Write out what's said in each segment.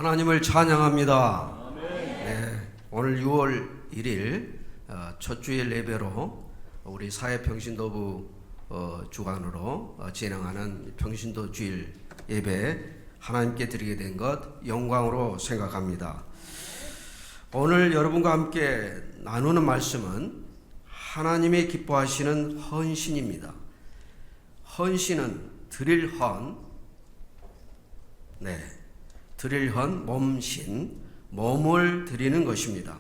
하나님을 찬양합니다. 네, 오늘 6월 1일 첫 주일 예배로 우리 사회평신도부 주관으로 진행하는 평신도 주일 예배 하나님께 드리게 된 것 영광으로 생각합니다. 오늘 여러분과 함께 나누는 말씀은 하나님이 기뻐하시는 헌신입니다. 헌신은 드릴 헌, 드릴 헌, 몸신, 몸을 드리는 것입니다.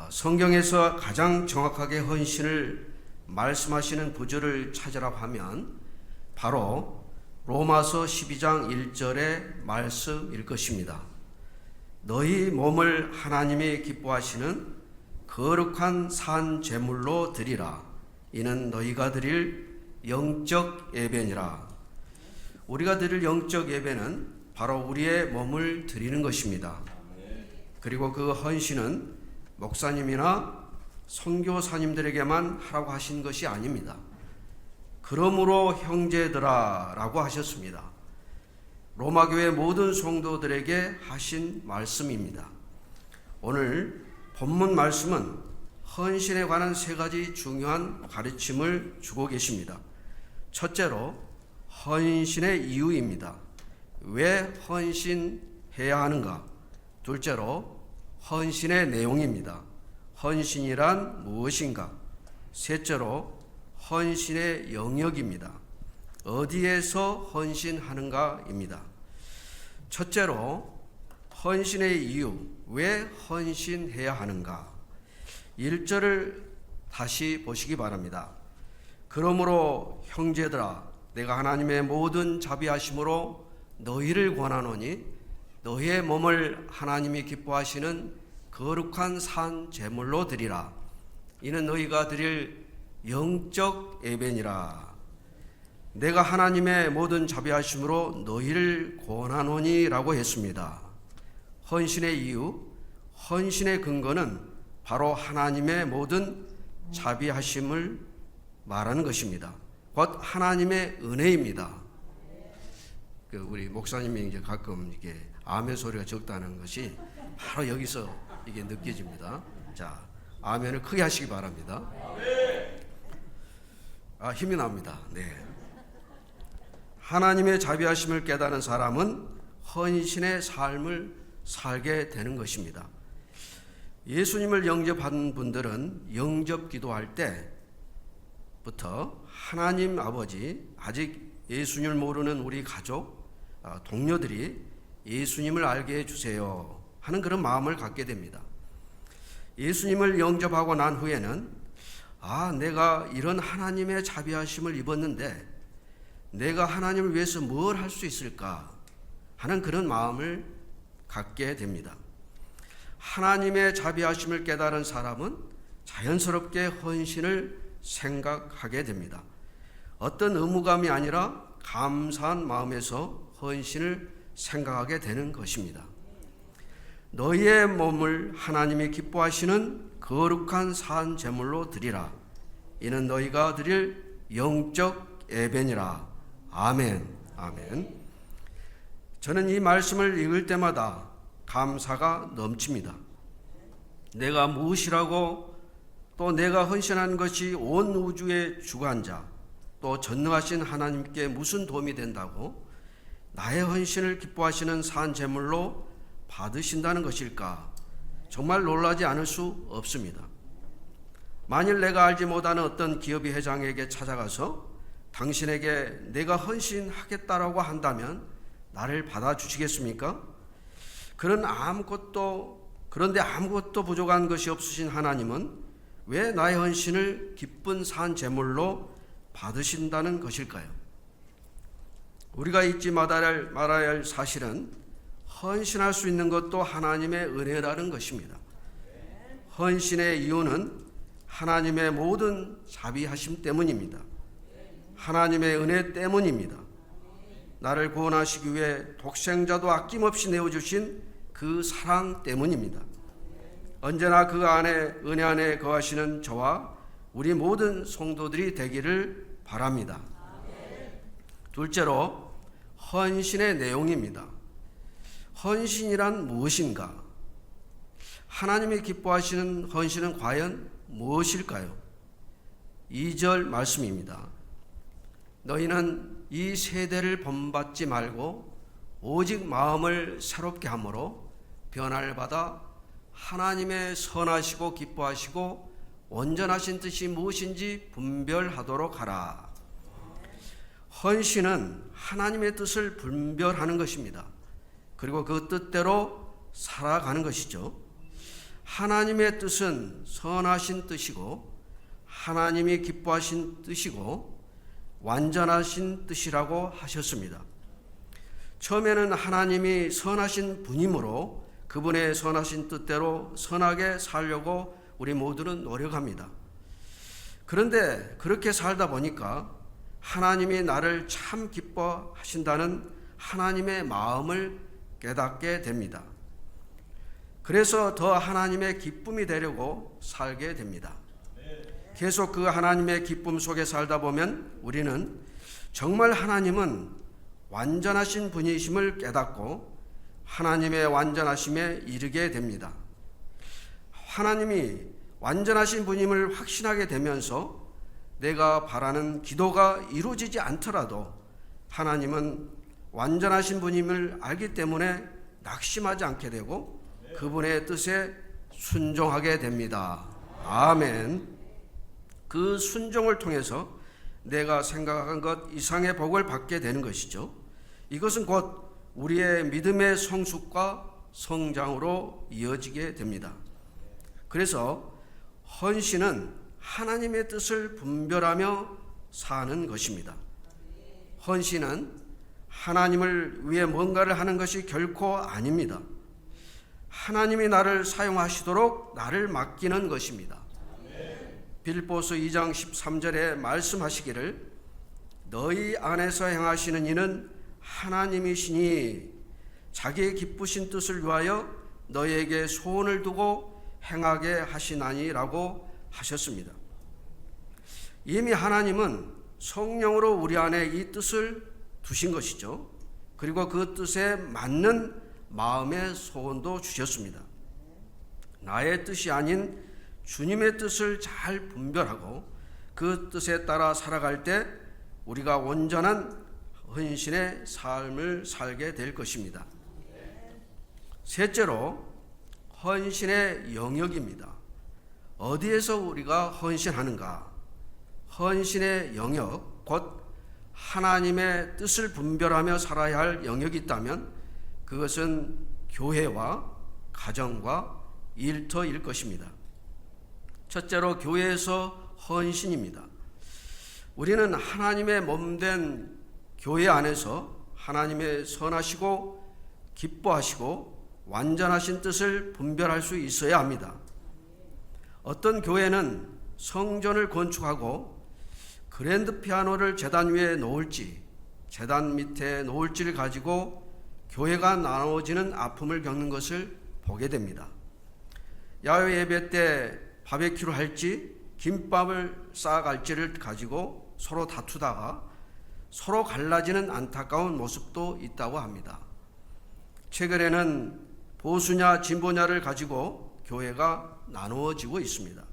성경에서 가장 정확하게 헌신을 말씀하시는 구절을 찾으라 하면 바로 로마서 12장 1절의 말씀일 것입니다. 너희 몸을 하나님이 기뻐하시는 거룩한 산 제물로 드리라. 이는 너희가 드릴 영적 예배니라. 우리가 드릴 영적 예배는 바로 우리의 몸을 드리는 것입니다. 그리고 그 헌신은 목사님이나 선교사님들에게만 하라고 하신 것이 아닙니다. 그러므로 형제들아 라고 하셨습니다. 로마교회 모든 성도들에게 하신 말씀입니다. 오늘 본문 말씀은 헌신에 관한 세 가지 중요한 가르침을 주고 계십니다. 첫째로 헌신의 이유입니다. 왜 헌신해야 하는가? 둘째로 헌신의 내용입니다. 헌신이란 무엇인가? 셋째로 헌신의 영역입니다. 어디에서 헌신하는가입니다. 첫째로 헌신의 이유, 왜 헌신해야 하는가? 1절을 다시 보시기 바랍니다. 그러므로 형제들아 내가 하나님의 모든 자비하심으로 너희를 권하노니 너희의 몸을 하나님이 기뻐하시는 거룩한 산 제물로 드리라. 이는 너희가 드릴 영적 예배니라. 내가 하나님의 모든 자비하심으로 너희를 권하노니 라고 했습니다. 헌신의 이유, 헌신의 근거는 바로 하나님의 모든 자비하심을 말하는 것입니다. 곧 하나님의 은혜입니다. 우리 목사님이 이제 가끔 이게 아멘 소리가 적다는 것이 바로 여기서 이게 느껴집니다. 자, 아멘을 크게 하시기 바랍니다. 힘이 납니다. 네. 하나님의 자비하심을 깨달은 사람은 헌신의 삶을 살게 되는 것입니다. 예수님을 영접한 분들은 영접 기도할 때부터 하나님 아버지, 아직 예수님을 모르는 우리 가족, 동료들이 예수님을 알게 해주세요 하는 그런 마음을 갖게 됩니다. 예수님을 영접하고 난 후에는 내가 이런 하나님의 자비하심을 입었는데 내가 하나님을 위해서 뭘 할 수 있을까 하는 그런 마음을 갖게 됩니다. 하나님의 자비하심을 깨달은 사람은 자연스럽게 헌신을 생각하게 됩니다. 어떤 의무감이 아니라 감사한 마음에서 헌신을 생각하게 되는 것입니다. 너희의 몸을 하나님이 기뻐하시는 거룩한 산 제물로 드리라. 이는 너희가 드릴 영적 예배니라. 아멘. 아멘. 저는 이 말씀을 읽을 때마다 감사가 넘칩니다. 내가 무엇이라고 또 내가 헌신한 것이 온 우주의 주관자 또 전능하신 하나님께 무슨 도움이 된다고 나의 헌신을 기뻐하시는 산 제물로 받으신다는 것일까? 정말 놀라지 않을 수 없습니다. 만일 내가 알지 못하는 어떤 기업의 회장에게 찾아가서 당신에게 내가 헌신하겠다라고 한다면 나를 받아주시겠습니까? 그런데 아무것도 부족한 것이 없으신 하나님은 왜 나의 헌신을 기쁜 산 제물로 받으신다는 것일까요? 우리가 잊지 말아야 할 사실은 헌신할 수 있는 것도 하나님의 은혜라는 것입니다. 헌신의 이유는 하나님의 모든 자비하심 때문입니다. 하나님의 은혜 때문입니다. 나를 구원하시기 위해 독생자도 아낌없이 내어주신 그 사랑 때문입니다. 언제나 그 안에 은혜 안에 거하시는 저와 우리 모든 성도들이 되기를 바랍니다. 둘째로 헌신의 내용입니다. 헌신이란 무엇인가? 하나님이 기뻐하시는 헌신은 과연 무엇일까요? 2절 말씀입니다. 너희는 이 세대를 본받지 말고 오직 마음을 새롭게 함으로 변화를 받아 하나님의 선하시고 기뻐하시고 온전하신 뜻이 무엇인지 분별하도록 하라. 헌신은 하나님의 뜻을 분별하는 것입니다. 그리고 그 뜻대로 살아가는 것이죠. 하나님의 뜻은 선하신 뜻이고 하나님이 기뻐하신 뜻이고 완전하신 뜻이라고 하셨습니다. 처음에는 하나님이 선하신 분이므로 그분의 선하신 뜻대로 선하게 살려고 우리 모두는 노력합니다. 그런데 그렇게 살다 보니까 하나님이 나를 참 기뻐하신다는 하나님의 마음을 깨닫게 됩니다. 그래서 더 하나님의 기쁨이 되려고 살게 됩니다. 계속 그 하나님의 기쁨 속에 살다 보면 우리는 정말 하나님은 완전하신 분이심을 깨닫고 하나님의 완전하심에 이르게 됩니다. 하나님이 완전하신 분임을 확신하게 되면서 내가 바라는 기도가 이루어지지 않더라도 하나님은 완전하신 분임을 알기 때문에 낙심하지 않게 되고 그분의 뜻에 순종하게 됩니다. 아멘. 그 순종을 통해서 내가 생각한 것 이상의 복을 받게 되는 것이죠. 이것은 곧 우리의 믿음의 성숙과 성장으로 이어지게 됩니다. 그래서 헌신은 하나님의 뜻을 분별하며 사는 것입니다. 헌신은 하나님을 위해 뭔가를 하는 것이 결코 아닙니다. 하나님이 나를 사용하시도록 나를 맡기는 것입니다. 빌립보서 2장 13절에 말씀하시기를 너희 안에서 행하시는 이는 하나님이시니 자기의 기쁘신 뜻을 위하여 너희에게 소원을 두고 행하게 하시나니라고 하셨습니다. 이미 하나님은 성령으로 우리 안에 이 뜻을 두신 것이죠. 그리고 그 뜻에 맞는 마음의 소원도 주셨습니다. 나의 뜻이 아닌 주님의 뜻을 잘 분별하고 그 뜻에 따라 살아갈 때 우리가 온전한 헌신의 삶을 살게 될 것입니다. 셋째로 헌신의 영역입니다. 어디에서 우리가 헌신하는가? 헌신의 영역, 곧 하나님의 뜻을 분별하며 살아야 할 영역이 있다면 그것은 교회와 가정과 일터일 것입니다. 첫째로 교회에서 헌신입니다. 우리는 하나님의 몸된 교회 안에서 하나님의 선하시고 기뻐하시고 완전하신 뜻을 분별할 수 있어야 합니다. 어떤 교회는 성전을 건축하고 그랜드 피아노를 제단 위에 놓을지 제단 밑에 놓을지를 가지고 교회가 나눠지는 아픔을 겪는 것을 보게 됩니다. 야외 예배 때 바베큐를 할지 김밥을 싸갈지를 가지고 서로 다투다가 서로 갈라지는 안타까운 모습도 있다고 합니다. 최근에는 보수냐 진보냐를 가지고 교회가 나누어지고 있습니다.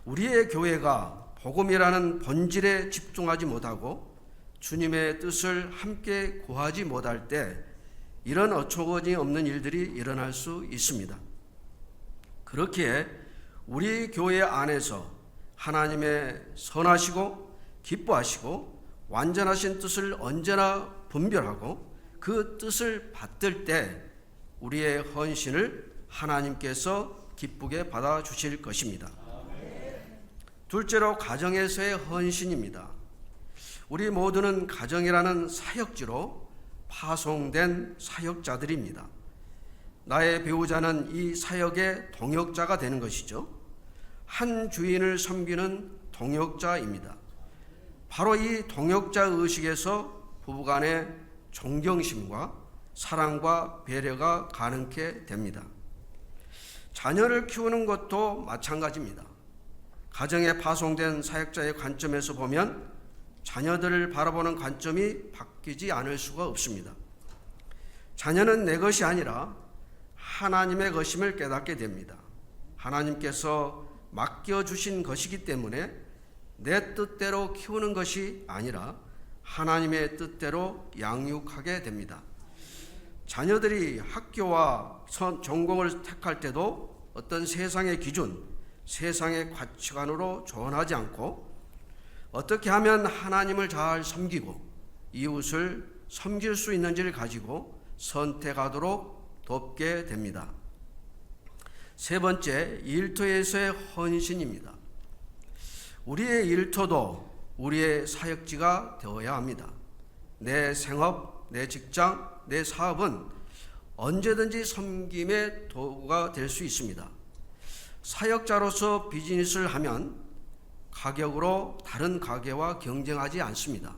우리의 교회가 복음이라는 본질에 집중하지 못하고 주님의 뜻을 함께 구하지 못할 때 이런 어처구니 없는 일들이 일어날 수 있습니다. 그렇기에 우리 교회 안에서 하나님의 선하시고 기뻐하시고 완전하신 뜻을 언제나 분별하고 그 뜻을 받들 때 우리의 헌신을 하나님께서 기쁘게 받아주실 것입니다. 둘째로 가정에서의 헌신입니다. 우리 모두는 가정이라는 사역지로 파송된 사역자들입니다. 나의 배우자는 이 사역의 동역자가 되는 것이죠. 한 주인을 섬기는 동역자입니다. 바로 이 동역자 의식에서 부부간의 존경심과 사랑과 배려가 가능케 됩니다. 자녀를 키우는 것도 마찬가지입니다. 가정에 파송된 사역자의 관점에서 보면 자녀들을 바라보는 관점이 바뀌지 않을 수가 없습니다. 자녀는 내 것이 아니라 하나님의 것임을 깨닫게 됩니다. 하나님께서 맡겨주신 것이기 때문에 내 뜻대로 키우는 것이 아니라 하나님의 뜻대로 양육하게 됩니다. 자녀들이 학교와 전공을 택할 때도 어떤 세상의 기준, 세상의 가치관으로 조언하지 않고 어떻게 하면 하나님을 잘 섬기고 이웃을 섬길 수 있는지를 가지고 선택하도록 돕게 됩니다. 세 번째, 일터에서의 헌신입니다. 우리의 일터도 우리의 사역지가 되어야 합니다. 내 생업, 내 직장, 내 사업은 언제든지 섬김의 도구가 될 수 있습니다. 사역자로서 비즈니스를 하면 가격으로 다른 가게와 경쟁하지 않습니다.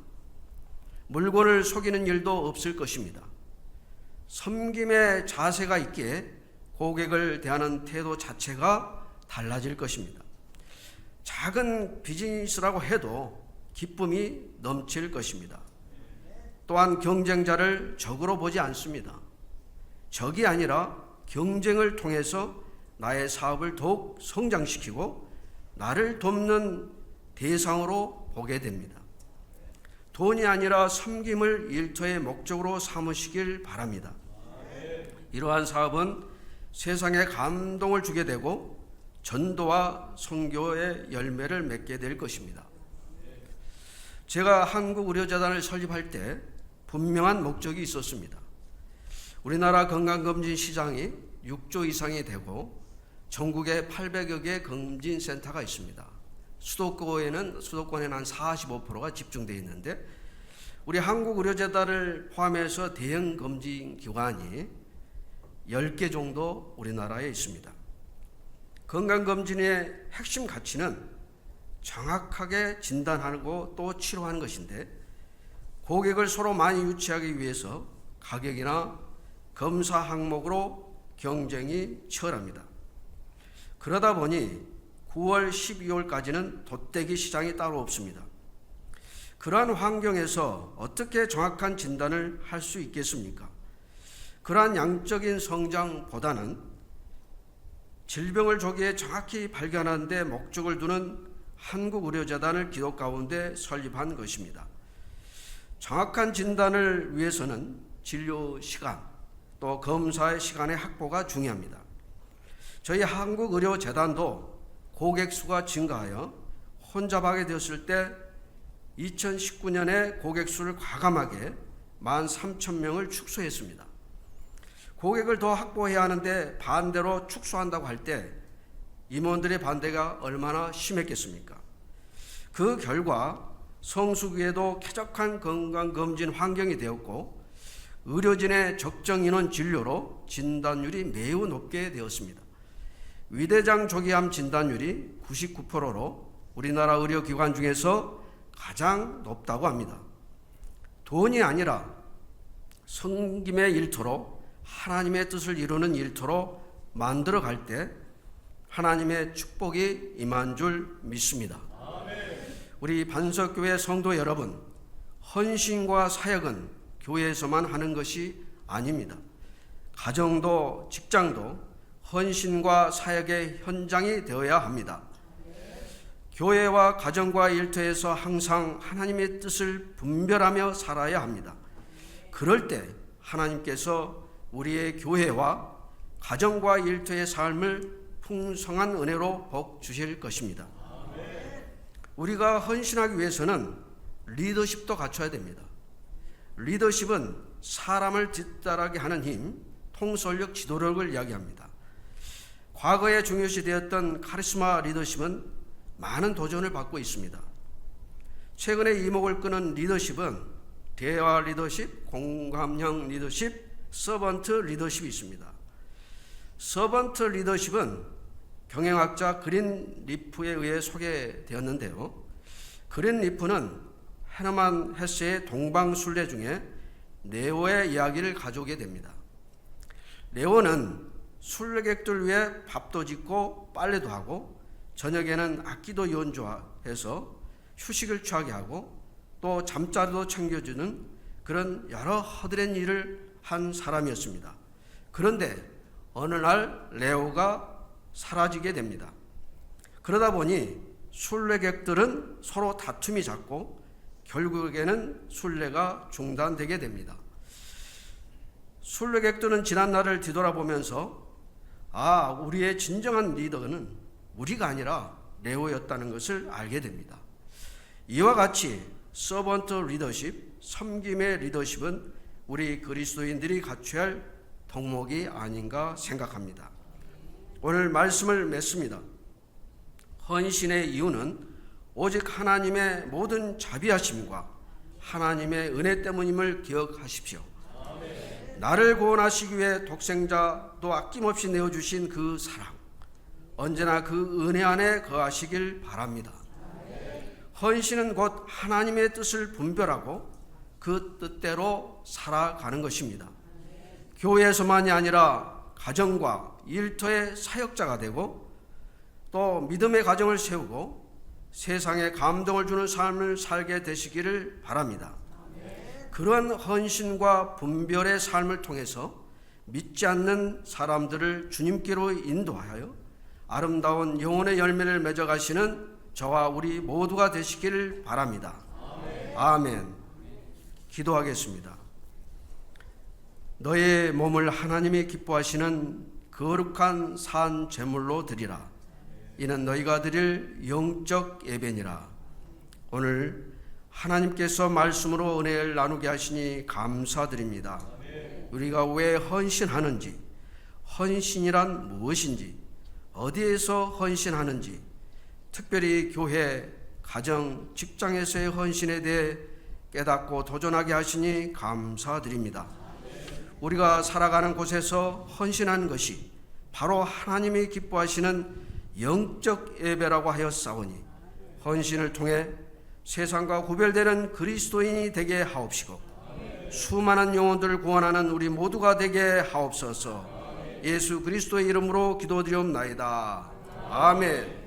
물건을 속이는 일도 없을 것입니다. 섬김의 자세가 있기에 고객을 대하는 태도 자체가 달라질 것입니다. 작은 비즈니스라고 해도 기쁨이 넘칠 것입니다. 또한 경쟁자를 적으로 보지 않습니다. 적이 아니라 경쟁을 통해서 나의 사업을 더욱 성장시키고 나를 돕는 대상으로 보게 됩니다. 돈이 아니라 섬김을 일터의 목적으로 삼으시길 바랍니다. 이러한 사업은 세상에 감동을 주게 되고 전도와 선교의 열매를 맺게 될 것입니다. 제가 한국의료재단을 설립할 때 분명한 목적이 있었습니다. 우리나라 건강검진 시장이 6조 이상이 되고 전국에 800여 개의 검진센터가 있습니다. 수도권에는 한 45%가 집중되어 있는데 우리 한국의료재단을 포함해서 대형 검진기관이 10개 정도 우리나라에 있습니다. 건강검진의 핵심 가치는 정확하게 진단하고 또 치료하는 것인데 고객을 서로 많이 유치하기 위해서 가격이나 검사 항목으로 경쟁이 치열합니다. 그러다 보니 9월, 12월까지는 돗대기 시장이 따로 없습니다. 그러한 환경에서 어떻게 정확한 진단을 할 수 있겠습니까? 그러한 양적인 성장보다는 질병을 조기에 정확히 발견하는 데 목적을 두는 한국의료재단을 기도 가운데 설립한 것입니다. 정확한 진단을 위해서는 진료 시간, 또 검사의 시간의 확보가 중요합니다. 저희 한국의료재단도 고객 수가 증가하여 혼잡하게 되었을 때 2019년에 고객 수를 과감하게 13,000명을 축소했습니다. 고객을 더 확보해야 하는데 반대로 축소한다고 할 때 임원들의 반대가 얼마나 심했겠습니까? 그 결과 성수기에도 쾌적한 건강검진 환경이 되었고 의료진의 적정 인원 진료로 진단율이 매우 높게 되었습니다. 위대장 조기암 진단율이 99%로 우리나라 의료기관 중에서 가장 높다고 합니다. 돈이 아니라 섬김의 일터로 하나님의 뜻을 이루는 일터로 만들어 갈 때 하나님의 축복이 임한 줄 믿습니다. 우리 반석교회 성도 여러분, 헌신과 사역은 교회에서만 하는 것이 아닙니다. 가정도 직장도 헌신과 사역의 현장이 되어야 합니다. 교회와 가정과 일터에서 항상 하나님의 뜻을 분별하며 살아야 합니다. 그럴 때 하나님께서 우리의 교회와 가정과 일터의 삶을 풍성한 은혜로 복 주실 것입니다. 우리가 헌신하기 위해서는 리더십도 갖춰야 됩니다. 리더십은 사람을 뒤따르게 하는 힘, 통솔력, 지도력을 이야기합니다. 과거에 중요시되었던 카리스마 리더십은 많은 도전을 받고 있습니다. 최근에 이목을 끄는 리더십은 대화 리더십, 공감형 리더십, 서번트 리더십이 있습니다. 서번트 리더십은 경영학자 그린 리프에 의해 소개되었는데요. 그린 리프는 헤르만 헤세의 동방술래 중에 네오의 이야기를 가져오게 됩니다. 네오는 순례객들 위해 밥도 짓고 빨래도 하고 저녁에는 악기도 연주해서 휴식을 취하게 하고 또 잠자리도 챙겨주는 그런 여러 허드렛 일을 한 사람이었습니다. 그런데 어느 날 레오가 사라지게 됩니다. 그러다 보니 순례객들은 서로 다툼이 잦고 결국에는 순례가 중단되게 됩니다. 순례객들은 지난 날을 뒤돌아보면서 우리의 진정한 리더는 우리가 아니라 레오였다는 것을 알게 됩니다. 이와 같이 서번트 리더십, 섬김의 리더십은 우리 그리스도인들이 갖춰야 할 덕목이 아닌가 생각합니다. 오늘 말씀을 맺습니다. 헌신의 이유는 오직 하나님의 모든 자비하심과 하나님의 은혜 때문임을 기억하십시오. 나를 구원하시기 위해 독생자도 아낌없이 내어주신 그 사랑, 언제나 그 은혜 안에 거하시길 바랍니다. 헌신은 곧 하나님의 뜻을 분별하고 그 뜻대로 살아가는 것입니다. 교회에서만이 아니라 가정과 일터의 사역자가 되고 또 믿음의 가정을 세우고 세상에 감동을 주는 삶을 살게 되시기를 바랍니다. 그러한 헌신과 분별의 삶을 통해서 믿지 않는 사람들을 주님께로 인도하여 아름다운 영혼의 열매를 맺어가시는 저와 우리 모두가 되시기를 바랍니다. 아멘. 기도하겠습니다. 너의 몸을 하나님이 기뻐하시는 거룩한 산 제물로 드리라. 이는 너희가 드릴 영적 예배니라. 오늘 하나님께서 말씀으로 은혜를 나누게 하시니 감사드립니다. 우리가 왜 헌신하는지, 헌신이란 무엇인지, 어디에서 헌신하는지, 특별히 교회, 가정, 직장에서의 헌신에 대해 깨닫고 도전하게 하시니 감사드립니다. 우리가 살아가는 곳에서 헌신한 것이 바로 하나님이 기뻐하시는 영적 예배라고 하였사오니 헌신을 통해 세상과 구별되는 그리스도인이 되게 하옵시고 수많은 영혼들을 구원하는 우리 모두가 되게 하옵소서. 예수 그리스도의 이름으로 기도드리옵나이다. 아멘.